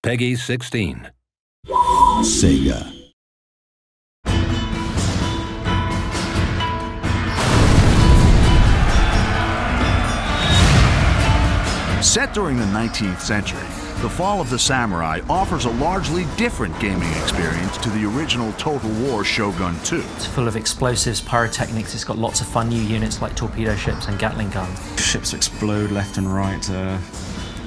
Peggy 16. Sega. Set during the 19th century, The Fall of the Samurai offers a largely different gaming experience to the original Total War Shogun 2. It's full of explosives, pyrotechnics, it's got lots of fun new units like torpedo ships and Gatling guns. Ships explode left and right,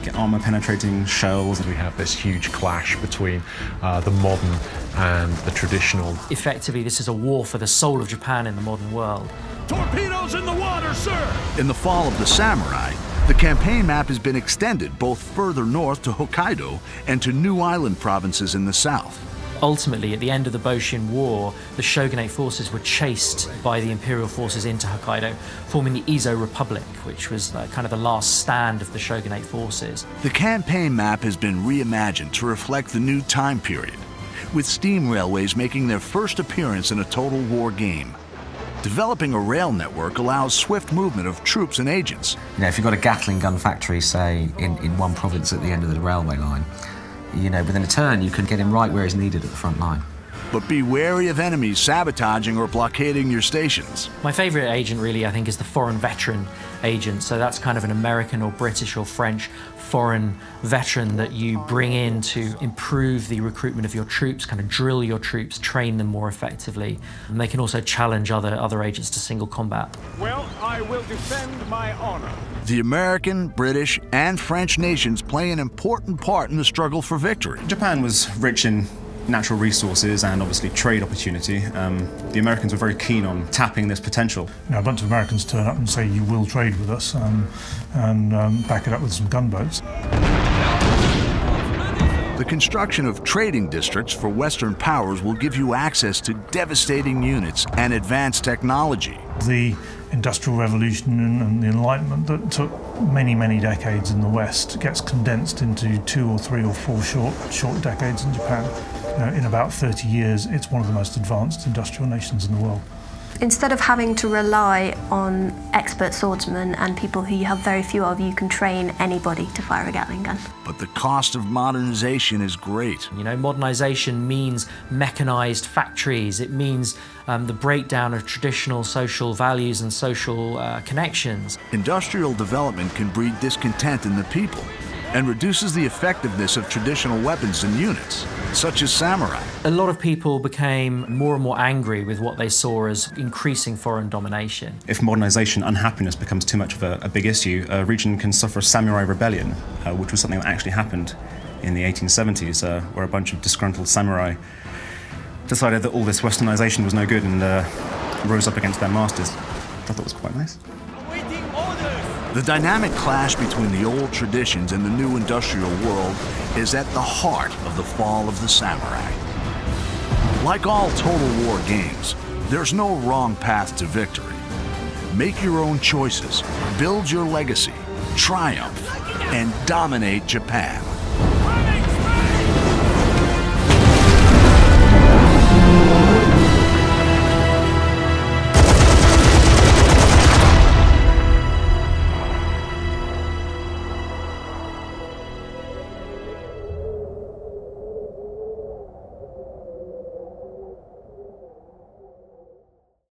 get armor-penetrating shells. We have this huge clash between the modern and the traditional. Effectively, this is a war for the soul of Japan in the modern world. Torpedoes in the water, sir! In The Fall of the Samurai, the campaign map has been extended both further north to Hokkaido and to new island provinces in the south. Ultimately, at the end of the Boshin War, the shogunate forces were chased by the imperial forces into Hokkaido, forming the Ezo Republic, which was kind of the last stand of the shogunate forces. The campaign map has been reimagined to reflect the new time period, with steam railways making their first appearance in a Total War game. Developing a rail network allows swift movement of troops and agents. You know, if you've got a Gatling gun factory, say, in one province at the end of the railway line, you know, within a turn, you can get him right where he's needed at the front line. But be wary of enemies sabotaging or blockading your stations. My favourite agent, really, I think, is the foreign veteran agent. So that's kind of an American or British or French foreign veteran that you bring in to improve the recruitment of your troops, kind of drill your troops, train them more effectively. And they can also challenge other agents to single combat. Well, I will defend my honor. The American, British, and French nations play an important part in the struggle for victory. Japan was rich in natural resources and obviously trade opportunity. The Americans were very keen on tapping this potential. You know, a bunch of Americans turn up and say, you will trade with us, and back it up with some gunboats. The construction of trading districts for Western powers will give you access to devastating units and advanced technology. The Industrial Revolution and the Enlightenment that took many, many decades in the West gets condensed into 2 or 3 or 4 short decades in Japan. You know, in about 30 years, it's one of the most advanced industrial nations in the world. Instead of having to rely on expert swordsmen and people who you have very few of, you can train anybody to fire a Gatling gun. But the cost of modernization is great. You know, modernization means mechanized factories. It means the breakdown of traditional social values and social connections. Industrial development can breed discontent in the people and reduces the effectiveness of traditional weapons and units, such as samurai. A lot of people became more and more angry with what they saw as increasing foreign domination. If modernization, unhappiness becomes too much of a big issue, a region can suffer a samurai rebellion, which was something that actually happened in the 1870s, where a bunch of disgruntled samurai decided that all this westernization was no good and rose up against their masters. I thought it was quite nice. The dynamic clash between the old traditions and the new industrial world is at the heart of The Fall of the Samurai. Like all Total War games, there's no wrong path to victory. Make your own choices, build your legacy, triumph, and dominate Japan.